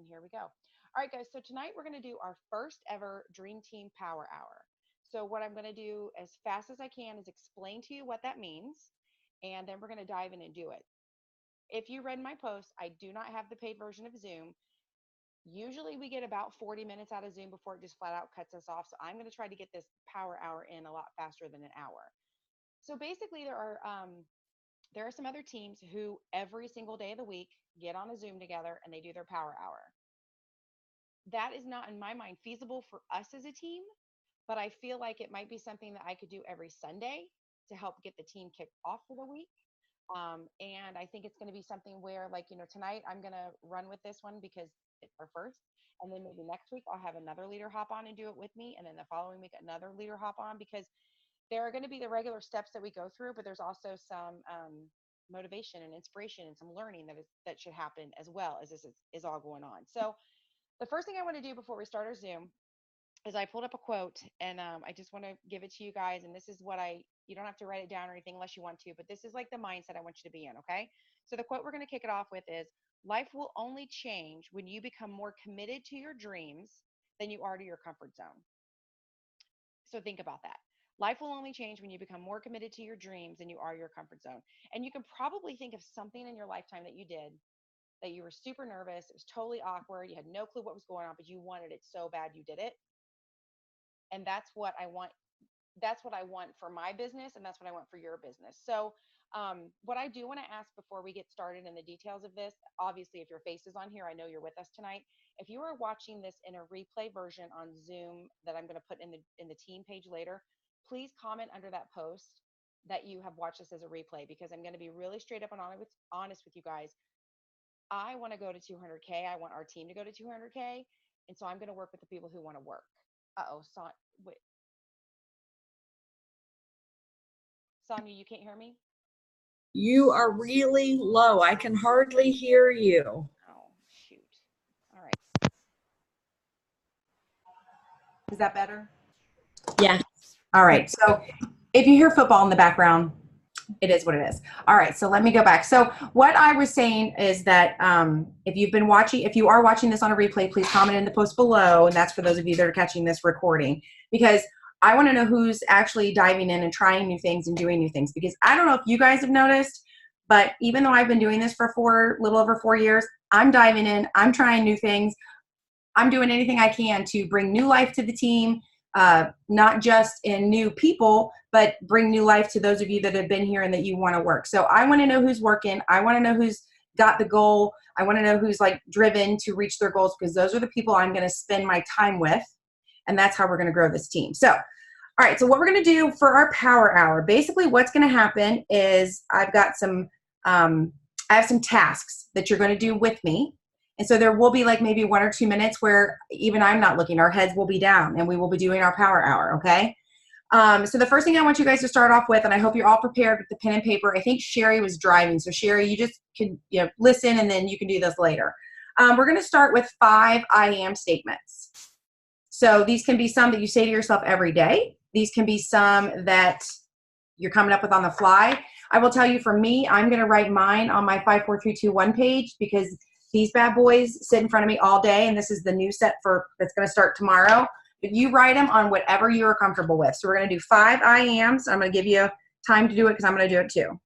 And here we go. All right, guys. So tonight we're going to do our first ever Dream Team Power Hour. So what I'm going to do as fast as I can is explain to you what that means, and then we're going to dive in and do it. If you read my post, I do not have the paid version of Zoom. Usually we get about 40 minutes out of Zoom before it just flat out cuts us off. So I'm going to try to get this power hour in a lot faster than an hour. So basically there are some other teams who every single day of the week get on a Zoom together and they do their power hour. That is not in my mind feasible for us as a team, but I feel like it might be something that I could do every Sunday to help get the team kicked off for the week. And I think it's going to be something where, like, tonight I'm going to run with this one because it's our first. And then maybe next week I'll have another leader hop on and do it with me. And then the following week, another leader hop on, because there are going to be the regular steps that we go through, but there's also some motivation and inspiration and some learning that should happen as well as this is all going on. So the first thing I want to do before we start our Zoom is I pulled up a quote, and I just want to give it to you guys. And this is what you don't have to write it down or anything unless you want to, but this is like the mindset I want you to be in. Okay. So the quote we're going to kick it off with is, life will only change when you become more committed to your dreams than you are to your comfort zone. So think about that. Life will only change when you become more committed to your dreams than you are your comfort zone. And you can probably think of something in your lifetime that you did that you were super nervous. It was totally awkward. You had no clue what was going on, but you wanted it so bad you did it. And that's what I want. That's what I want for my business, and that's what I want for your business. So what I do want to ask before we get started in the details of this, obviously, if your face is on here, I know you're with us tonight. If you are watching this in a replay version on Zoom that I'm going to put in the team page later, please comment under that post that you have watched this as a replay, because I'm going to be really straight up and honest with you guys. I want to go to 200K. I want our team to go to 200K. And so I'm going to work with the people who want to work. Wait, Sonia, you can't hear me? You are really low. I can hardly hear you. Oh, shoot. All right. Is that better? Yeah. All right. So if you hear football in the background, it is what it is. All right. So let me go back. So what I was saying is that if you are watching this on a replay, please comment in the post below. And that's for those of you that are catching this recording, because I want to know who's actually diving in and trying new things and doing new things. Because I don't know if you guys have noticed, but even though I've been doing this for little over 4 years, I'm diving in, I'm trying new things. I'm doing anything I can to bring new life to the team, not just in new people, but bring new life to those of you that have been here and that you want to work. So I want to know who's working. I want to know who's got the goal. I want to know who's like driven to reach their goals, because those are the people I'm going to spend my time with. And that's how we're going to grow this team. So, all right. So what we're going to do for our power hour, basically what's going to happen is I have some tasks that you're going to do with me. And so there will be like maybe 1 or 2 minutes where even I'm not looking, our heads will be down and we will be doing our power hour. Okay. So the first thing I want you guys to start off with, and I hope you're all prepared with the pen and paper. I think Sherry was driving. So Sherry, you just can listen, and then you can do this later. We're going to start with 5 I am statements. So these can be some that you say to yourself every day. These can be some that you're coming up with on the fly. I will tell you, for me, I'm going to write mine on my 5, 4, 3, 2, 1 page, because these bad boys sit in front of me all day, and this is the new set that's going to start tomorrow. But you write them on whatever you're comfortable with. So we're going to do 5 I ams. I'm going to give you time to do it because I'm going to do it too.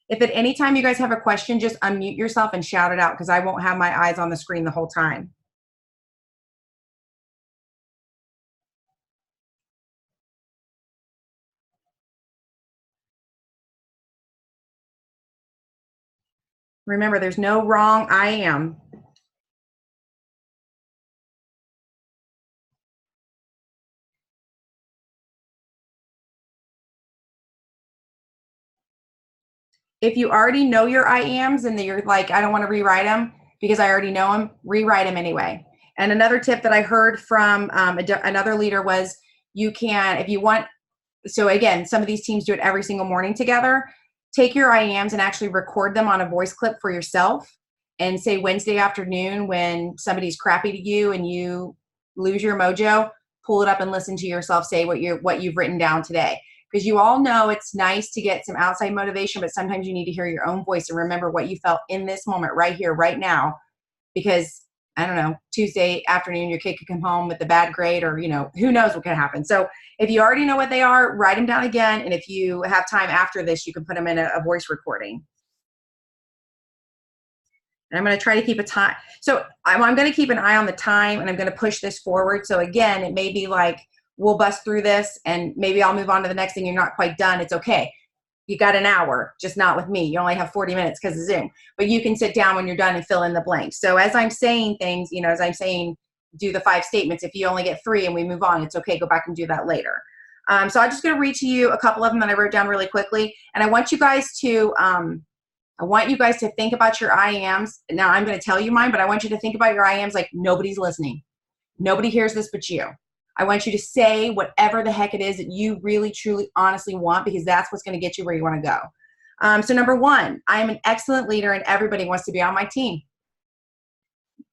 If at any time you guys have a question, just unmute yourself and shout it out, because I won't have my eyes on the screen the whole time. Remember, there's no wrong I am. If you already know your I ams and you're like, I don't want to rewrite them because I already know them, rewrite them anyway. And another tip that I heard from another leader was, you can, if you want, so again, some of these teams do it every single morning together. Take your I ams and actually record them on a voice clip for yourself, and say Wednesday afternoon when somebody's crappy to you and you lose your mojo, pull it up and listen to yourself say what you've written down today. because you all know it's nice to get some outside motivation, but sometimes you need to hear your own voice and remember what you felt in this moment right here, right now, because I don't know, Tuesday afternoon, your kid could come home with a bad grade, or, you know, who knows what can happen. So if you already know what they are, write them down again. And if you have time after this, you can put them in a voice recording. And I'm going to try to keep a time. So I'm going to keep an eye on the time, and I'm going to push this forward. So again, it may be like, we'll bust through this and maybe I'll move on to the next thing. You're not quite done. It's okay. You got an hour, just not with me. You only have 40 minutes because of Zoom, but you can sit down when you're done and fill in the blanks. So as I'm saying things, you know, as I'm saying, do the 5 statements. If you only get 3 and we move on, it's okay. Go back and do that later. So I'm just going to read to you a couple of them that I wrote down really quickly. And I want you guys to, think about your I ams. Now I'm going to tell you mine, but I want you to think about your I ams like nobody's listening. Nobody hears this but you. I want you to say whatever the heck it is that you really, truly, honestly want, because that's what's going to get you where you want to go. So number 1, I am an excellent leader and everybody wants to be on my team.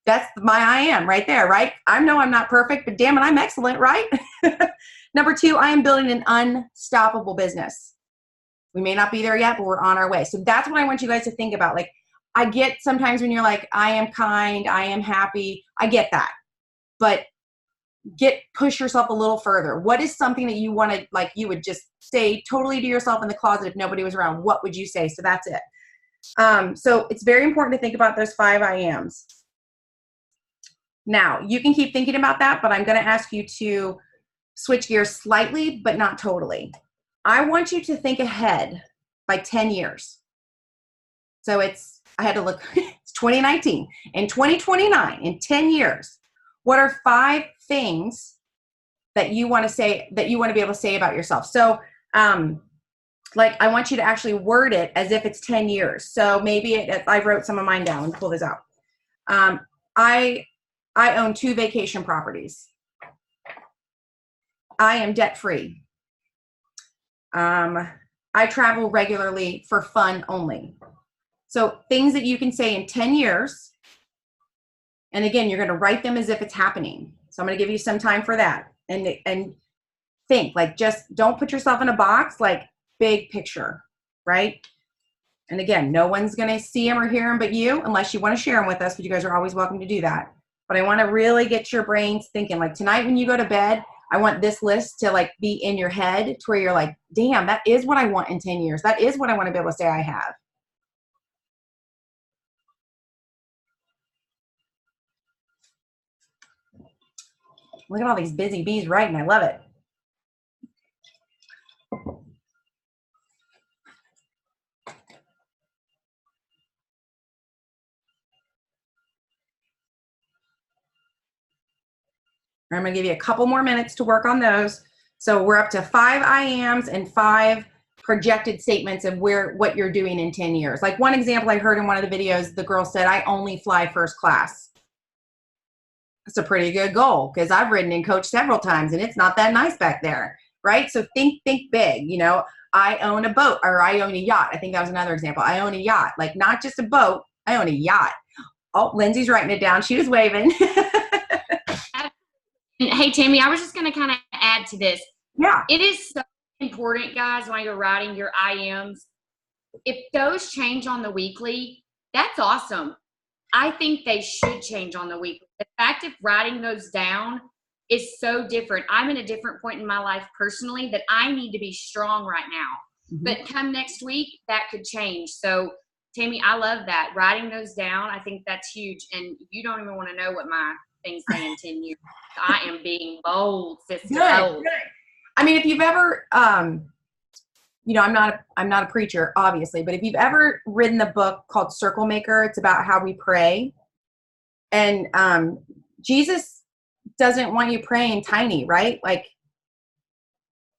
That's my I am right there, right? I know I'm not perfect, but damn it, I'm excellent, right? Number 2, I am building an unstoppable business. We may not be there yet, but we're on our way. So that's what I want you guys to think about. Like, I get sometimes when you're like, I am kind, I am happy. I get that. But push yourself a little further. What is something that you want to, like, you would just say totally to yourself in the closet if nobody was around? What would you say? So that's it. So it's very important to think about those 5 I ams. Now, you can keep thinking about that, but I'm going to ask you to switch gears slightly, but not totally. I want you to think ahead by 10 years. So I had to look, it's 2019. In 2029, in 10 years, what are 5 things that you want to say, that you want to be able to say about yourself? So, like, I want you to actually word it as if it's 10 years. So maybe I wrote some of mine down. Let me pull this out. I own 2 vacation properties. I am debt-free. I travel regularly for fun only. So things that you can say in 10 years. And again, you're going to write them as if it's happening. So I'm going to give you some time for that. And think, like, just don't put yourself in a box, like, big picture, right? And again, no one's going to see them or hear them but you, unless you want to share them with us, but you guys are always welcome to do that. But I want to really get your brains thinking, like, tonight when you go to bed, I want this list to, like, be in your head to where you're like, damn, that is what I want in 10 years. That is what I want to be able to say I have. Look at all these busy bees writing. I love it. I'm going to give you a couple more minutes to work on those. So we're up to 5 I ams and 5 projected statements of what you're doing in 10 years. Like, one example I heard in one of the videos, the girl said, I only fly first class. That's a pretty good goal, because I've ridden and coached several times and it's not that nice back there, right? So think big. You know, I own a boat, or I own a yacht. I think that was another example. I own a yacht, like, not just a boat. I own a yacht. Oh, Lindsay's writing it down. She was waving. Hey, Tammy, I was just going to kind of add to this. Yeah. It is so important, guys, while you're writing your IMs. If those change on the weekly, that's awesome. I think they should change on the weekly. The fact of writing those down is so different. I'm in a different point in my life personally that I need to be strong right now. Mm-hmm. But come next week, that could change. So, Tammy, I love that. Writing those down, I think that's huge. And you don't even want to know what my things say in 10 years. I am being bold, sister. Good. I mean, if you've ever, you know, I'm not a preacher, obviously, but if you've ever written the book called Circle Maker, it's about how we pray. And Jesus doesn't want you praying tiny, right? Like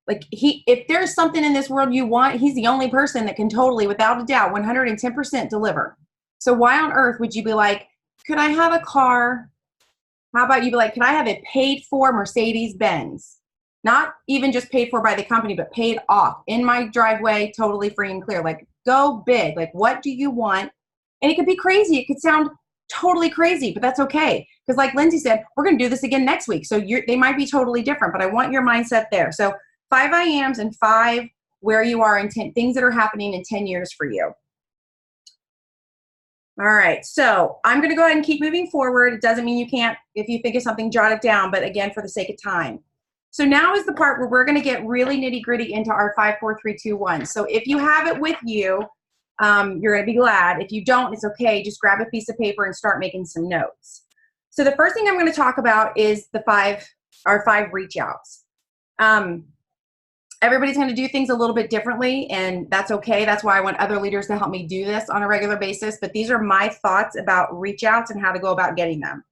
if there's something in this world you want, he's the only person that can totally, without a doubt, 110% deliver. So why on earth would you be like, could I have a car? How about you be like, could I have a paid for Mercedes-Benz? Not even just paid for by the company, but paid off in my driveway, totally free and clear. Like, go big. Like, what do you want? And it could be crazy. It could sound totally crazy, but that's okay. Because like Lindsay said, we're going to do this again next week. So they might be totally different, but I want your mindset there. So 5 I ams and 5 where you are in 10 things that are happening in 10 years for you. All right, so I'm going to go ahead and keep moving forward. It doesn't mean you can't, if you think of something, jot it down, but again, for the sake of time. So now is the part where we're going to get really nitty gritty into our 5, 4, 3, 2, 1. So if you have it with you, you're going to be glad. If you don't, it's okay. Just grab a piece of paper and start making some notes. So the first thing I'm going to talk about is our 5 reach outs. Everybody's going to do things a little bit differently, and that's okay. That's why I want other leaders to help me do this on a regular basis. But these are my thoughts about reach outs and how to go about getting them.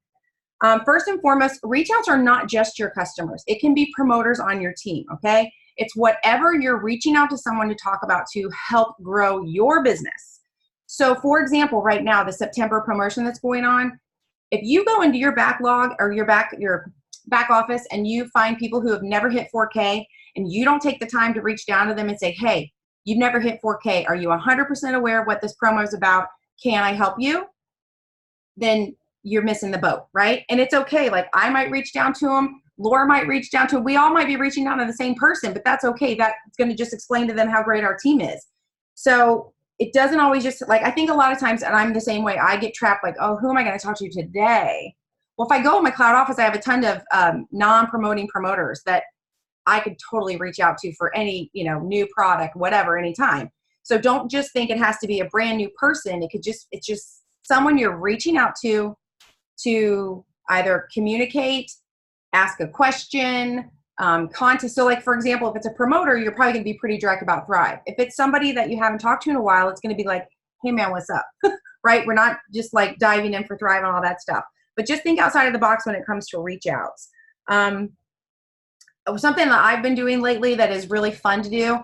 First and foremost, reach outs are not just your customers. It can be promoters on your team, okay? It's whatever you're reaching out to someone to talk about to help grow your business. So for example, right now, the September promotion that's going on, if you go into your backlog or your back office and you find people who have never hit 4K and you don't take the time to reach down to them and say, hey, you've never hit 4K. Are you 100% aware of what this promo is about? Can I help you? Then you're missing the boat, right? And it's okay. Like I might reach down to them. Laura might reach down to them. We all might be reaching down to the same person, but that's okay. That's going to just explain to them how great our team is. So it doesn't always just like, I think a lot of times, and I'm the same way, I get trapped like, oh, who am I going to talk to today? Well, if I go in my cloud office, I have a ton of non-promoting promoters that I could totally reach out to for any, new product, whatever, anytime. So don't just think it has to be a brand new person. It's just someone you're reaching out to either communicate, ask a question, so like, for example, if it's a promoter, you're probably going to be pretty direct about Thrive. If it's somebody that you haven't talked to in a while, it's going to be like, hey man, what's up? Right? We're not just like diving in for Thrive and all that stuff, but just think outside of the box when it comes to reach outs. Something that I've been doing lately that is really fun to do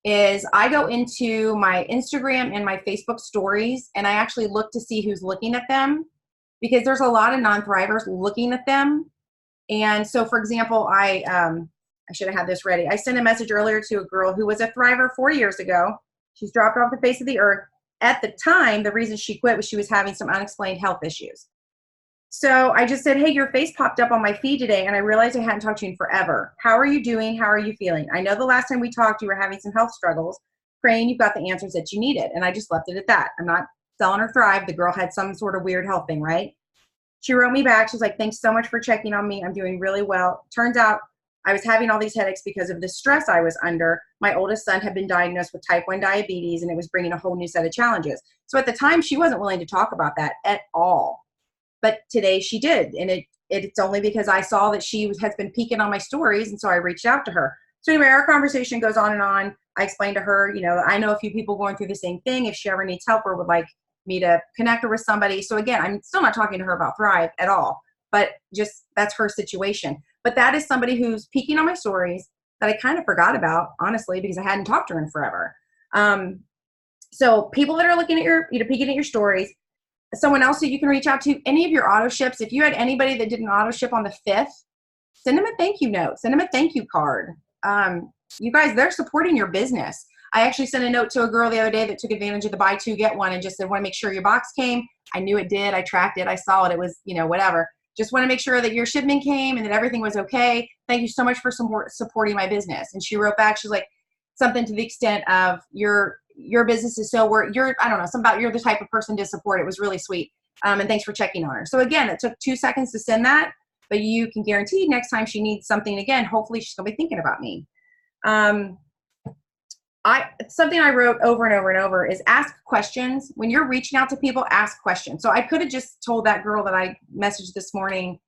is I go into my Instagram and my Facebook stories and I actually look to see who's looking at them, because there's a lot of non-Thrivers looking at them. And so, for example, I should have had this ready. I sent a message earlier to a girl who was a Thriver 4 years ago. She's dropped off the face of the earth. At the time, the reason she quit was she was having some unexplained health issues. So I just said, hey, your face popped up on my feed today, and I realized I hadn't talked to you in forever. How are you doing? How are you feeling? I know the last time we talked, you were having some health struggles. Praying you've got the answers that you needed. And I just left it at that. I'm not selling her Thrive. The girl had some sort of weird health thing, right? She wrote me back. She's like, thanks so much for checking on me. I'm doing really well. Turns out I was having all these headaches because of the stress I was under. My oldest son had been diagnosed with type 1 diabetes, and it was bringing a whole new set of challenges. So at the time, she wasn't willing to talk about that at all. But today she did. And it's only because I saw that she has been peeking on my stories. And so I reached out to her. So anyway, our conversation goes on and on. I explained to her, I know a few people going through the same thing. If she ever needs help or would like me to connect her with somebody. So again, I'm still not talking to her about Thrive at all, but just that's her situation. But that is somebody who's peeking on my stories that I kind of forgot about, honestly, because I hadn't talked to her in forever. So people that are looking at peeking at your stories, someone else that you can reach out to, any of your auto ships. If you had anybody that did an auto ship on the 5th, send them a thank you note, send them a thank you card. You guys, they're supporting your business. I actually sent a note to a girl the other day that took advantage of the buy two, get one and just said, want to make sure your box came. I knew it did. I tracked it. I saw it. It was, whatever. Just want to make sure that your shipment came and that everything was okay. Thank you so much for supporting my business. And she wrote back, she's like, something to the extent of your business is you're the type of person to support. It was really sweet. And thanks for checking on her. So again, it took 2 seconds to send that, but you can guarantee next time she needs something again, hopefully she's gonna be thinking about me. Something I wrote over and over and over is ask questions. When you're reaching out to people, ask questions. So I could have just told that girl that I messaged this morning,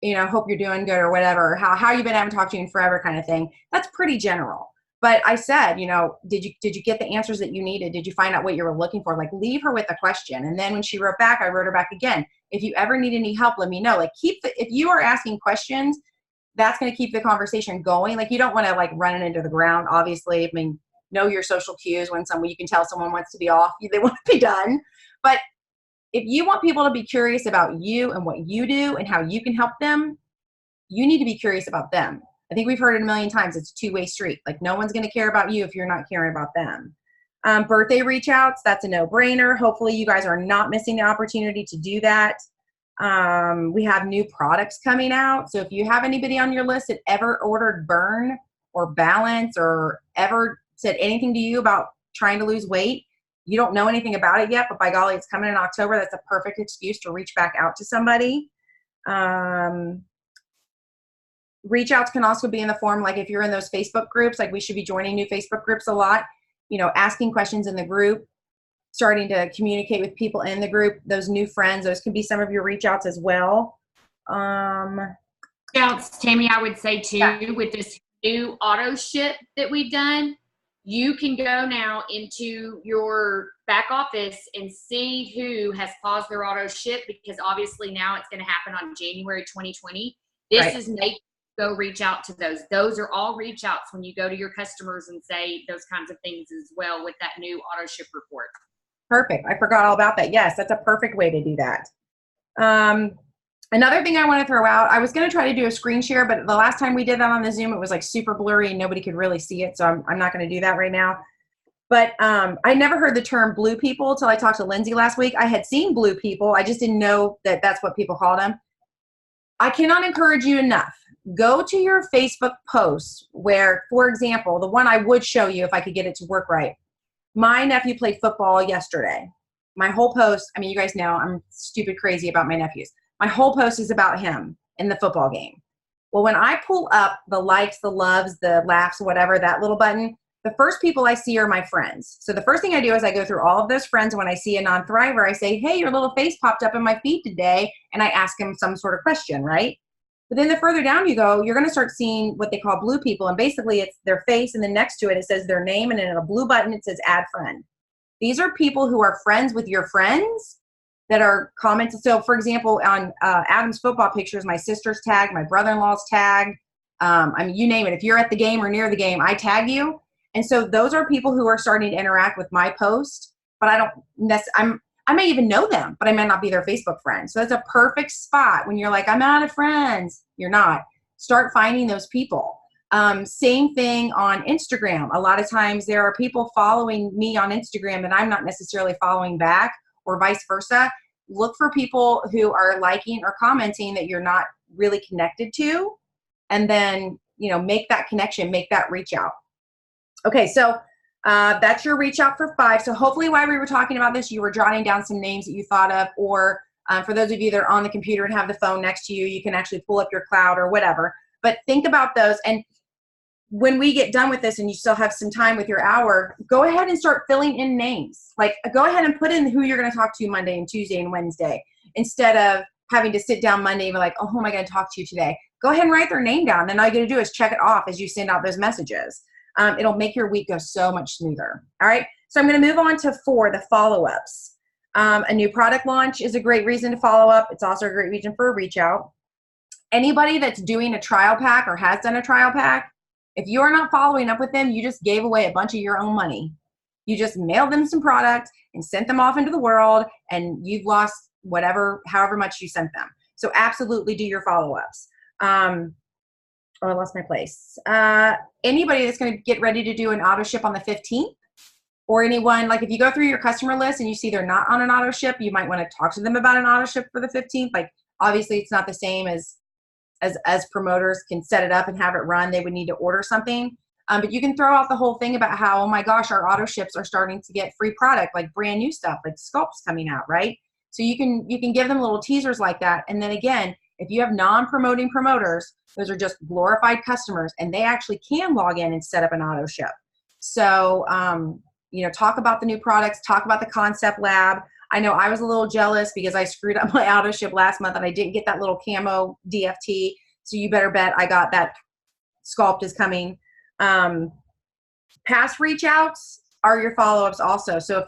hope you're doing good or whatever, how you been, I haven't talked to you in forever kind of thing. That's pretty general. But I said, did you get the answers that you needed? Did you find out what you were looking for? Like, leave her with a question. And then when she wrote back, I wrote her back again. If you ever need any help, let me know. Like, if you are asking questions, that's going to keep the conversation going. Like, you don't want to like run it into the ground, obviously. I mean, know your social cues when you can tell someone wants to be off, they want to be done. But if you want people to be curious about you and what you do and how you can help them, you need to be curious about them. I think we've heard it a million times. It's a two-way street. Like, no one's going to care about you if you're not caring about them. Birthday reach outs, that's a no-brainer. Hopefully you guys are not missing the opportunity to do that. We have new products coming out. So if you have anybody on your list that ever ordered Burn, or balance or ever said anything to you about trying to lose weight, you don't know anything about it yet, but by golly, it's coming in October. That's a perfect excuse to reach back out to somebody. Reach outs can also be in the form, like if you're in those Facebook groups, like we should be joining new Facebook groups a lot, asking questions in the group, starting to communicate with people in the group, those new friends, those can be some of your reach outs as well. Outs, Tammy, I would say too, with this new auto ship that we've done, you can go now into your back office and see who has paused their auto ship, because obviously now it's going to happen on January 2020. This Right. is make go reach out to those. Those are all reach outs when you go to your customers and say those kinds of things as well with that new auto ship report. Perfect. I forgot all about that. Yes, that's a perfect way to do that. Another thing I want to throw out, I was going to try to do a screen share, but the last time we did that on the Zoom, it was like super blurry and nobody could really see it. So I'm not going to do that right now. But I never heard the term blue people until I talked to Lindsay last week. I had seen blue people. I just didn't know that that's what people called them. I cannot encourage you enough. Go to your Facebook posts where, for example, the one I would show you if I could get it to work right. My nephew played football yesterday. My whole post, I mean, you guys know I'm stupid crazy about my nephews. My whole post is about him in the football game. Well, when I pull up the likes, the loves, the laughs, whatever, that little button, the first people I see are my friends. So the first thing I do is I go through all of those friends. When I see a non-thriver, I say, hey, your little face popped up in my feed today. And I ask him some sort of question, right? But then the further down you go, you're going to start seeing what they call blue people. And basically it's their face, and then next to it, it says their name, and in a blue button, it says add friend. These are people who are friends with your friends that are commenting. So for example, on Adam's football pictures, my sister's tagged, my brother-in-law's tagged. I mean, you name it. If you're at the game or near the game, I tag you. And so those are people who are starting to interact with my post, but I may even know them, but I may not be their Facebook friend. So that's a perfect spot when you're like, I'm out of friends. You're not. Start finding those people. Same thing on Instagram. A lot of times there are people following me on Instagram that I'm not necessarily following back, or vice versa. Look for people who are liking or commenting that you're not really connected to, and then, make that connection, make that reach out. Okay, so that's your reach out for 5. So hopefully while we were talking about this, you were jotting down some names that you thought of, or for those of you that are on the computer and have the phone next to you, you can actually pull up your cloud or whatever. But think about those. And when we get done with this and you still have some time with your hour, go ahead and start filling in names. Like, go ahead and put in who you're going to talk to Monday and Tuesday and Wednesday, instead of having to sit down Monday and be like, oh, who am I going to talk to today? Go ahead and write their name down. Then all you got to do is check it off as you send out those messages. It'll make your week go so much smoother. All right. So I'm going to move on to 4, the follow-ups. A new product launch is a great reason to follow up. It's also a great reason for a reach out. Anybody that's doing a trial pack or has done a trial pack, if you are not following up with them, you just gave away a bunch of your own money. You just mailed them some product and sent them off into the world, and you've lost however much you sent them. So absolutely do your follow-ups. Oh, I lost my place. Anybody that's going to get ready to do an auto ship on the 15th, or anyone, like if you go through your customer list and you see they're not on an auto ship, you might want to talk to them about an auto ship for the 15th. Like, obviously it's not the same as promoters can set it up and have it run. They would need to order something. But you can throw out the whole thing about how, oh my gosh, our auto ships are starting to get free product, like brand new stuff, like Sculpt's coming out, right? So you can give them little teasers like that. And then again, if you have non-promoting promoters, those are just glorified customers, and they actually can log in and set up an auto ship. So, talk about the new products, talk about the concept lab. I know I was a little jealous because I screwed up my auto ship last month and I didn't get that little camo DFT. So you better bet I got that. Sculpt is coming. Past reach outs are your follow-ups also. So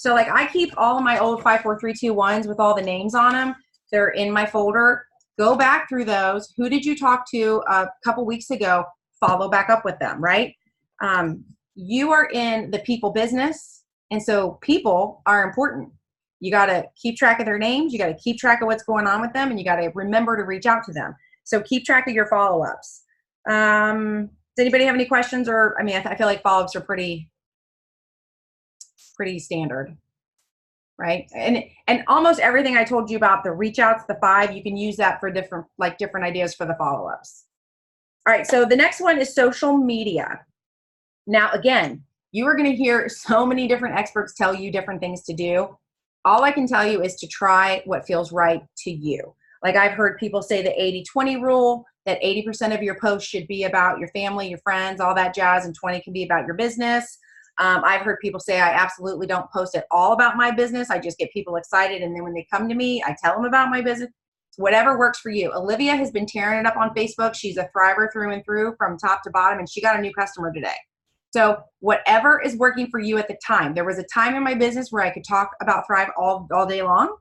like I keep all of my old 5, 4, 3, 2, 1s with all the names on them. They're in my folder. Go back through those. Who did you talk to a couple weeks ago? Follow back up with them, right? You are in the people business, and so people are important. You got to keep track of their names. You got to keep track of what's going on with them, and you got to remember to reach out to them. So keep track of your follow-ups. Does anybody have any questions? Or, I feel like follow-ups are pretty standard, right? And almost everything I told you about the reach outs, the 5, you can use that for different ideas for the follow-ups. All right, so the next one is social media. Now, again, you are going to hear so many different experts tell you different things to do. All I can tell you is to try what feels right to you. Like I've heard people say the 80-20 rule, that 80% of your posts should be about your family, your friends, all that jazz, and 20 can be about your business. I've heard people say I absolutely don't post at all about my business. I just get people excited, and then when they come to me, I tell them about my business. Whatever works for you. Olivia has been tearing it up on Facebook. She's a thriver through and through from top to bottom, and she got a new customer today. So whatever is working for you at the time. There was a time in my business where I could talk about Thrive all day long,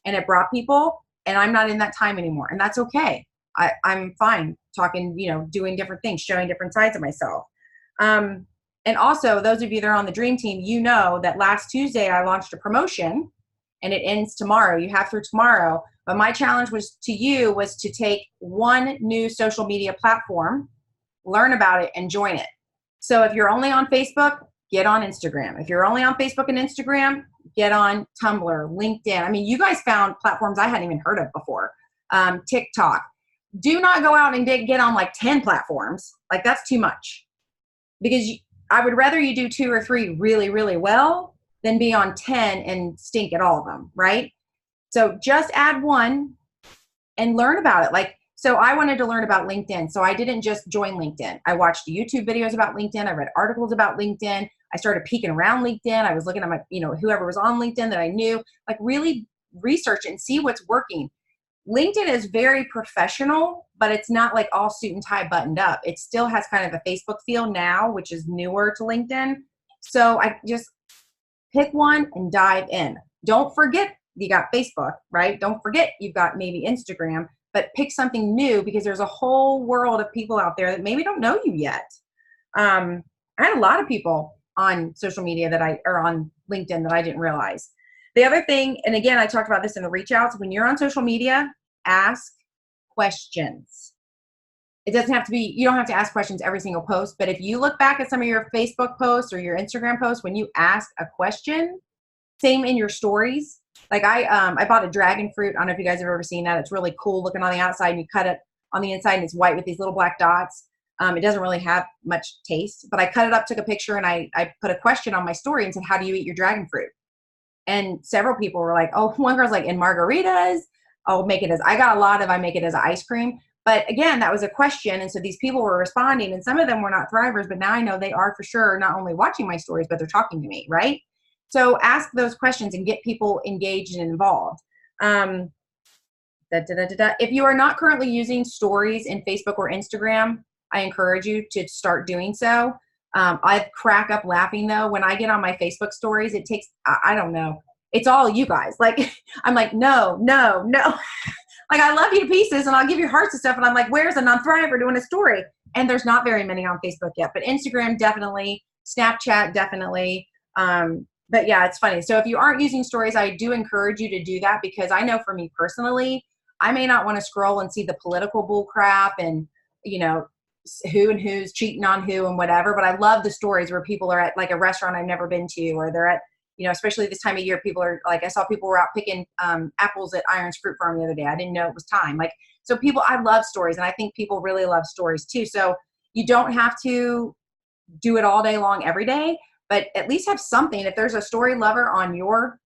and it brought people, and I'm not in that time anymore, and that's okay. I'm fine talking, doing different things, showing different sides of myself. And also, those of you that are on the Dream Team, you know that last Tuesday I launched a promotion, and it ends tomorrow. You have through tomorrow. But my challenge was to take one new social media platform, learn about it, and join it. So if you're only on Facebook, get on Instagram. If you're only on Facebook and Instagram, get on Tumblr, LinkedIn. I mean, you guys found platforms I hadn't even heard of before. TikTok. Do not go out and get on like 10 platforms. Like that's too much. Because I would rather you do 2 or 3 really, really well than be on 10 and stink at all of them, right? So just add one and learn about it. So I wanted to learn about LinkedIn. So I didn't just join LinkedIn. I watched YouTube videos about LinkedIn. I read articles about LinkedIn. I started peeking around LinkedIn. I was looking at my, whoever was on LinkedIn that I knew, like really research it and see what's working. LinkedIn is very professional, but it's not like all suit and tie buttoned up. It still has kind of a Facebook feel now, which is newer to LinkedIn. So I just pick one and dive in. Don't forget you got Facebook, right? Don't forget you've got maybe Instagram, but pick something new because there's a whole world of people out there that maybe don't know you yet. I had a lot of people on social media or on LinkedIn that I didn't realize. The other thing, and again, I talked about this in the reach outs, when you're on social media, ask questions. It doesn't have to be, you don't have to ask questions every single post, but if you look back at some of your Facebook posts or your Instagram posts, when you ask a question, same in your stories. Like I bought a dragon fruit. I don't know if you guys have ever seen that. It's really cool looking on the outside, and you cut it on the inside and it's white with these little black dots. It doesn't really have much taste, but I cut it up, took a picture, and I put a question on my story and said, how do you eat your dragon fruit? And several people were like, oh, one girl's like, in margaritas. I'll make it as, I got a lot of, I make it as ice cream. But again, that was a question. And so these people were responding, and some of them were not Thrivers, but now I know they are for sure not only watching my stories, but they're talking to me, right? So ask those questions and get people engaged and involved. If you are not currently using stories in Facebook or Instagram, I encourage you to start doing so. I crack up laughing though. When I get on my Facebook stories, it takes, I don't know. It's all you guys. Like, I'm like, no. Like, I love you to pieces and I'll give you hearts and stuff. And I'm like, where's a non-thriver doing a story? And there's not very many on Facebook yet, but Instagram definitely, Snapchat definitely. But yeah, it's funny. So if you aren't using stories, I do encourage you to do that, because I know for me personally, I may not want to scroll and see the political bull crap and, who and who's cheating on who and whatever. But I love the stories where people are at like a restaurant I've never been to, or they're at, especially this time of year, people are like, I saw people were out picking apples at Irons Fruit Farm the other day. I didn't know it was time. Like, so people, I love stories, and I think people really love stories too. So you don't have to do it all day long every day, but at least have something. If there's a story lover on your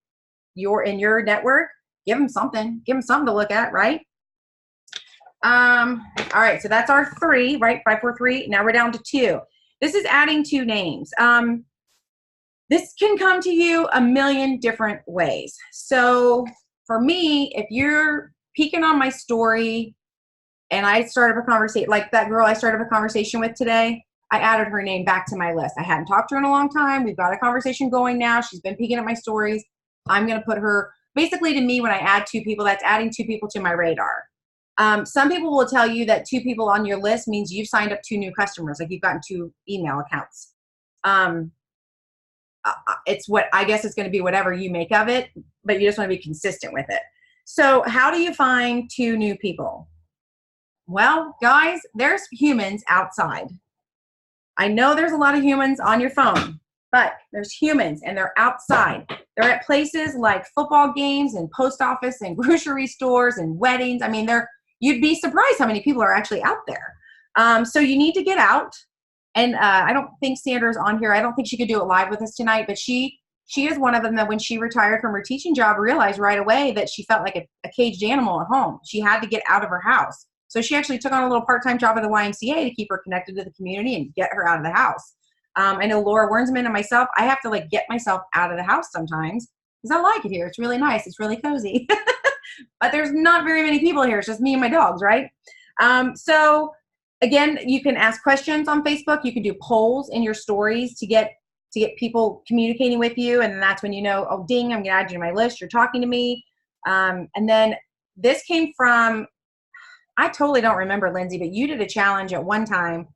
in your network, give them something to look at, right? All right, so that's our 3, right? 5, 4, 3. Now we're down to 2. This is adding 2 names. This can come to you a million different ways. So for me, if you're peeking on my story and I started a conversation, like that girl I started a conversation with today, I added her name back to my list. I hadn't talked to her in a long time. We've got a conversation going now. She's been peeking at my stories. I'm going to put her, basically to me, when I add 2 people, that's adding 2 people to my radar. Some people will tell you that 2 people on your list means you've signed up 2 new customers, like you've gotten 2 email accounts. It's what, I guess it's going to be whatever you make of it, but you just want to be consistent with it. So how do you find 2 new people? Well, guys, there's humans outside. I know there's a lot of humans on your phone, but there's humans and they're outside. They're at places like football games and post office and grocery stores and weddings. I mean, you'd be surprised how many people are actually out there. So you need to get out. And I don't think Sandra's on here. I don't think she could do it live with us tonight, but she is one of them that when she retired from her teaching job, realized right away that she felt like a caged animal at home. She had to get out of her house. So she actually took on a little part-time job at the YMCA to keep her connected to the community and get her out of the house. I know Laura Wernsman and myself, I have to like get myself out of the house sometimes because I like it here. It's really nice. It's really cozy. But there's not very many people here. It's just me and my dogs, right? So again, you can ask questions on Facebook. You can do polls in your stories to get people communicating with you. And that's when you know, oh, ding, I'm going to add you to my list. You're talking to me. And then this came from, I totally don't remember, Lindsay, but you did a challenge at one time.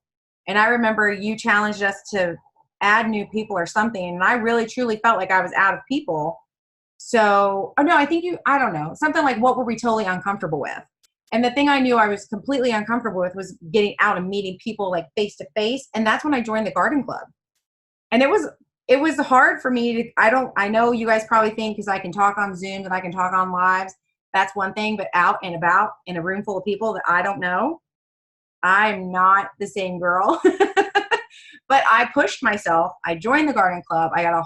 And I remember you challenged us to add new people or something. And I really, truly felt like I was out of people. So, oh no, I don't know, something like what were we totally uncomfortable with? And the thing I knew I was completely uncomfortable with was getting out and meeting people like face to face. And that's when I joined the garden club. And it was hard for me to, I know you guys probably think because I can talk on Zoom and I can talk on lives. That's one thing, but out and about in a room full of people that I don't know, I'm not the same girl. But I pushed myself. I joined the garden club. I got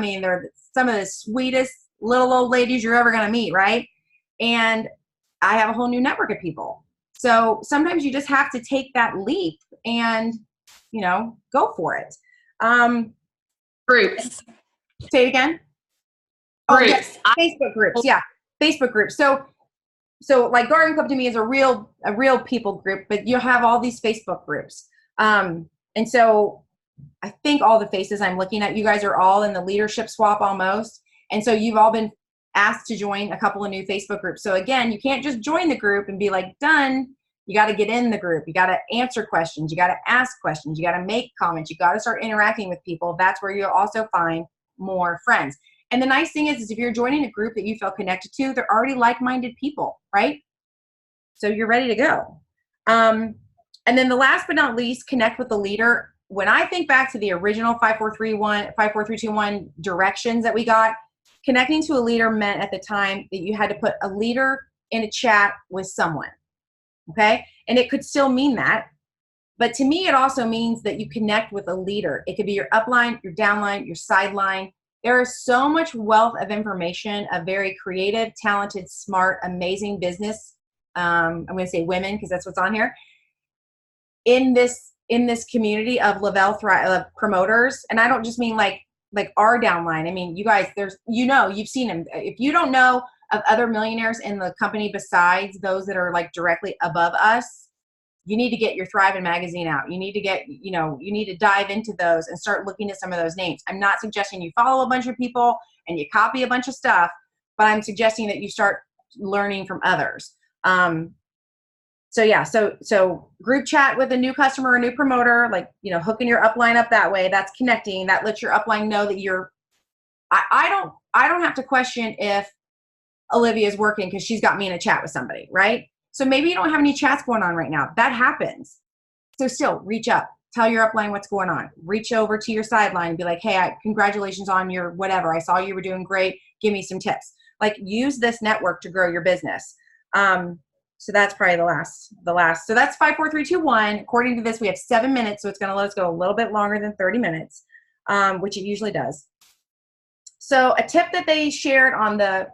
they're some of the sweetest little old ladies you're ever going to meet, right? And I have a whole new network of people. So sometimes you just have to take that leap and, go for it. Groups. Say it again. Oh, yes. Facebook groups. Yeah. Facebook groups. So like garden club to me is a real people group, but you'll have all these Facebook groups. And so I think all the faces I'm looking at, you guys are all in the leadership swap almost. And so you've all been asked to join a couple of new Facebook groups. So again, you can't just join the group and be like, done. You got to get in the group. You got to answer questions. You got to ask questions. You got to make comments. You got to start interacting with people. That's where you'll also find more friends. And the nice thing is if you're joining a group that you feel connected to, they're already like-minded people, right? So you're ready to go. And then the last but not least, connect with the leader. When I think back to the original 54321 directions that we got, connecting to a leader meant at the time that you had to put a leader in a chat with someone, okay? And it could still mean that. But to me, it also means that you connect with a leader. It could be your upline, your downline, your sideline. There is so much wealth of information, a very creative, talented, smart, amazing business. I'm going to say women because that's what's on here. In this community of Lavelle Thrive promoters, and I don't just mean like our downline. I mean, you guys, you've seen them. If you don't know of other millionaires in the company besides those that are like directly above us, you need to get your Thriving magazine out. You need to you need to dive into those and start looking at some of those names. I'm not suggesting you follow a bunch of people and you copy a bunch of stuff, but I'm suggesting that you start learning from others. So group chat with a new customer or new promoter, like, hooking your upline up that way, that's connecting. That lets your upline know that I don't have to question if Olivia's working because she's got me in a chat with somebody, right? So maybe you don't have any chats going on right now. That happens. So still reach up, tell your upline what's going on. Reach over to your sideline and be like, hey, congratulations on your whatever. I saw you were doing great. Give me some tips. Like, use this network to grow your business. So that's probably the last. So that's 5, 4, 3, 2, 1. According to this, we have 7 minutes. So it's going to let us go a little bit longer than 30 minutes, which it usually does. So a tip that they shared on the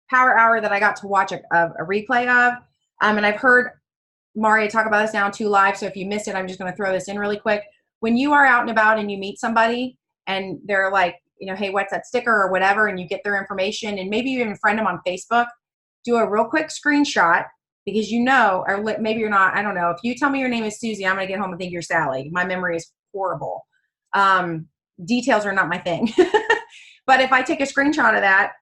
Power Hour that I got to watch a replay of, and I've heard Maria talk about this now too live. So if you missed it, I'm just going to throw this in really quick. When you are out and about and you meet somebody and they're like, hey, what's that sticker or whatever, and you get their information and maybe you even friend them on Facebook, do a real quick screenshot because or maybe you're not, I don't know. If you tell me your name is Susie, I'm going to get home and think you're Sally. My memory is horrible. Details are not my thing. But if I take a screenshot of that,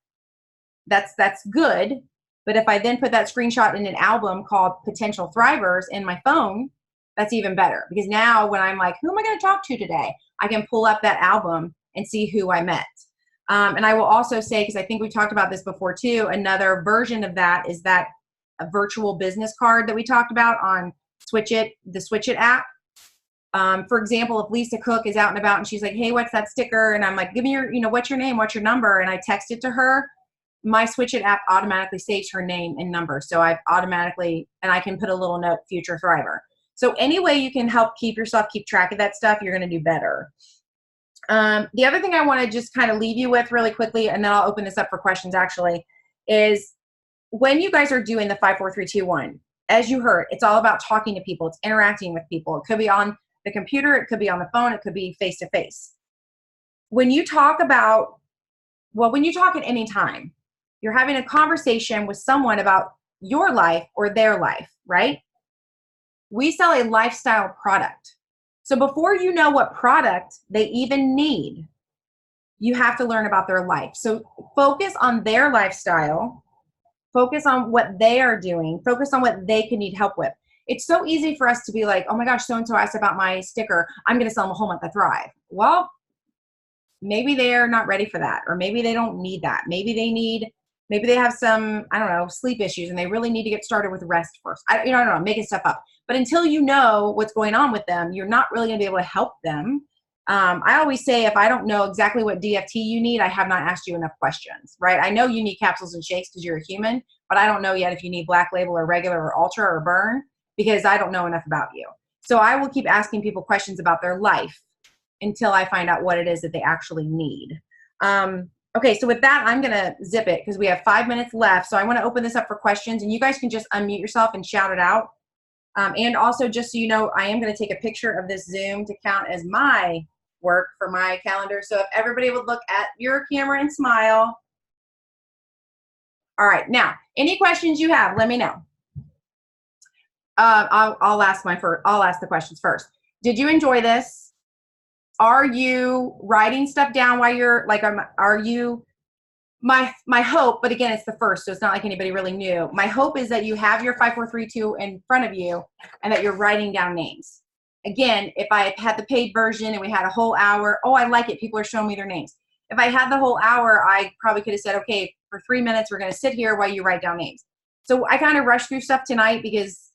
that's good. But if I then put that screenshot in an album called Potential Thrivers in my phone, that's even better. Because now when I'm like, who am I going to talk to today? I can pull up that album and see who I met. And I will also say, because I think we talked about this before too, another version of that is that a virtual business card that we talked about on the Switch It app. For example, if Lisa Cook is out and about and she's like, hey, what's that sticker? And I'm like, give me your, what's your name? What's your number? And I text it to her. My Switch It app automatically saves her name and number. So I've automatically, and I can put a little note, Future Thriver. So any way you can help keep track of that stuff, you're going to do better. The other thing I want to just kind of leave you with really quickly, and then I'll open this up for questions actually, is when you guys are doing the 5, 4, 3, 2, 1, as you heard, it's all about talking to people. It's interacting with people. It could be on the computer. It could be on the phone. It could be face to face. When you talk at any time, you're having a conversation with someone about your life or their life, right? We sell a lifestyle product. So before you know what product they even need, you have to learn about their life. So focus on their lifestyle, focus on what they are doing, focus on what they could need help with. It's so easy for us to be like, oh my gosh, so-and-so asked about my sticker. I'm going to sell them a whole month of Thrive. Well, maybe they're not ready for that, or maybe they don't need that. Maybe they have some, I don't know, sleep issues and they really need to get started with rest first. I don't know, I'm making stuff up. But until you know what's going on with them, you're not really going to be able to help them. I always say, if I don't know exactly what DFT you need, I have not asked you enough questions, right? I know you need capsules and shakes because you're a human, but I don't know yet if you need Black Label or regular or ultra or burn, because I don't know enough about you. So I will keep asking people questions about their life until I find out what it is that they actually need. Okay, so with that, I'm going to zip it because we have 5 minutes left. So I want to open this up for questions, and you guys can just unmute yourself and shout it out. And also, just so you know, I am going to take a picture of this Zoom to count as my work for my calendar. So if everybody would look at your camera and smile. All right, now, any questions you have, let me know. I'll ask the questions first. Did you enjoy this? Are you writing stuff down while you're like, are you, my hope, but again, it's the first, so it's not like anybody really knew. My hope is that you have your 5, 4, 3, 2 in front of you and that you're writing down names. Again, if I had the paid version and we had a whole hour, oh, I like it, people are showing me their names. If I had the whole hour, I probably could have said, okay, for 3 minutes, we're going to sit here while you write down names. So I kind of rushed through stuff tonight because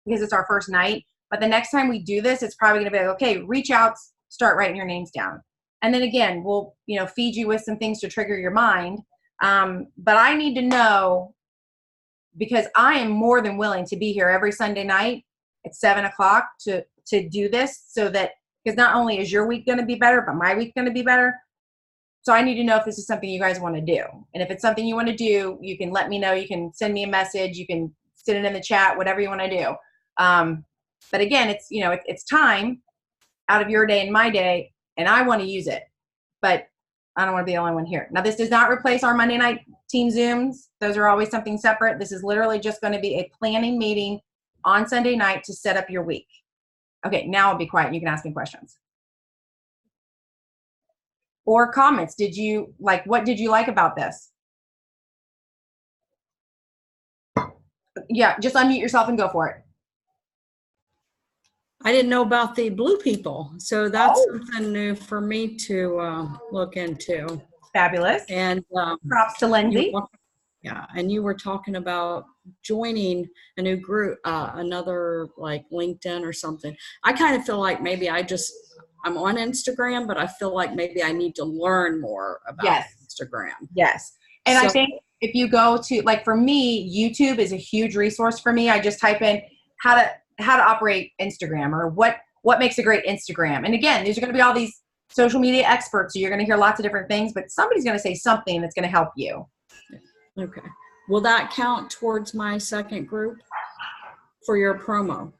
it's our first night. But the next time we do this, it's probably going to be like, okay, reach out, start writing your names down. And then again, we'll feed you with some things to trigger your mind. But I need to know, because I am more than willing to be here every Sunday night at 7 o'clock to do this, so that, because not only is your week going to be better, but my week's going to be better. So I need to know if this is something you guys want to do. And if it's something you want to do, you can let me know. You can send me a message. You can send it in the chat, whatever you want to do. But again, it's time out of your day and my day, and I want to use it, but I don't want to be the only one here. Now, this does not replace our Monday night team Zooms. Those are always something separate. This is literally just going to be a planning meeting on Sunday night to set up your week. Okay, now I'll be quiet. You can ask me questions. Or comments. What did you like about this? Yeah, just unmute yourself and go for it. I didn't know about the blue people, so that's something new for me to look into. Fabulous. And props to Lindsay. And you were talking about joining a new group, another like LinkedIn or something. I kind of feel like maybe I'm on Instagram, but I feel like maybe I need to learn more about Instagram. Yes. And so, I think if you go to, like, for me, YouTube is a huge resource for me. I just type in how to operate Instagram, or what makes a great Instagram. And again, there's going to be all these social media experts, so you're going to hear lots of different things, but somebody's going to say something that's going to help you. Okay. Will that count towards my second group for your promo?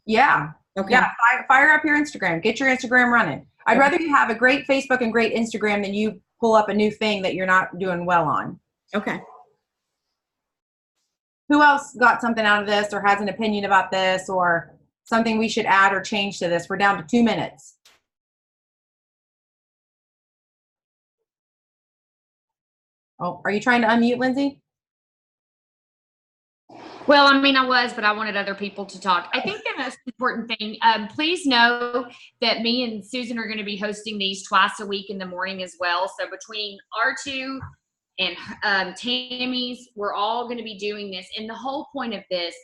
Yeah. Okay. Yeah. Fire up your Instagram. Get your Instagram running. I'd rather you have a great Facebook and great Instagram than you pull up a new thing that you're not doing well on. Okay. Who else got something out of this, or has an opinion about this, or something we should add or change to this? We're down to 2 minutes. Oh, are you trying to unmute, Lindsay? Well, I mean, I was, but I wanted other people to talk. I think the most important thing, please know that me and Susan are going to be hosting these twice a week in the morning as well. So between our two and Tammy's, we're all going to be doing this. And the whole point of this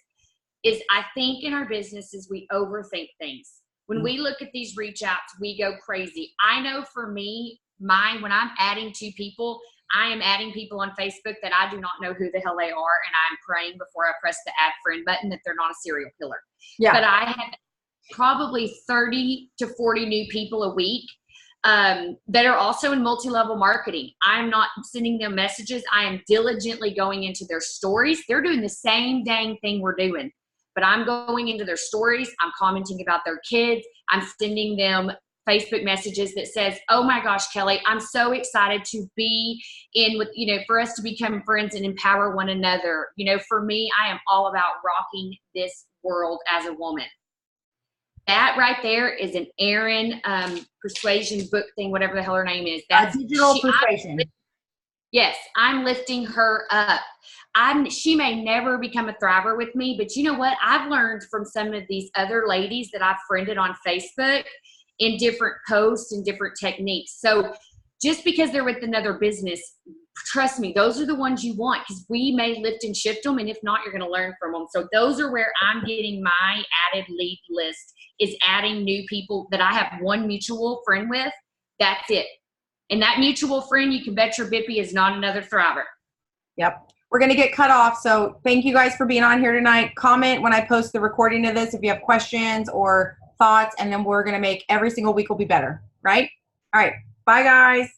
is, I think in our businesses, we overthink things. When we look at these reach outs, we go crazy. I know for me, when I'm adding 2 people, I am adding people on Facebook that I do not know who the hell they are, and I'm praying before I press the add friend button that they're not a serial killer. Yeah. But I have probably 30 to 40 new people a week that are also in multi-level marketing. I'm not sending them messages. I am diligently going into their stories. They're doing the same dang thing we're doing, but I'm going into their stories. I'm commenting about their kids. I'm sending them Facebook messages that says, oh my gosh, Kelly, I'm so excited to be in with, for us to become friends and empower one another. For me, I am all about rocking this world as a woman. That right there is an Erin persuasion book thing, whatever the hell her name is. That's digital persuasion. Yes, I'm lifting her up. She may never become a thriver with me, but you know what? I've learned from some of these other ladies that I've friended on Facebook in different posts and different techniques. So just because they're with another business, trust me, those are the ones you want, because we may lift and shift them, and if not, you're going to learn from them. So those are where I'm getting my added lead list, is adding new people that I have one mutual friend with. That's it. And that mutual friend, you can bet your Bippy, is not another thriver. Yep. We're going to get cut off. So thank you guys for being on here tonight. Comment when I post the recording of this if you have questions or thoughts, and then we're going to make every single week will be better. Right? All right. Bye, guys.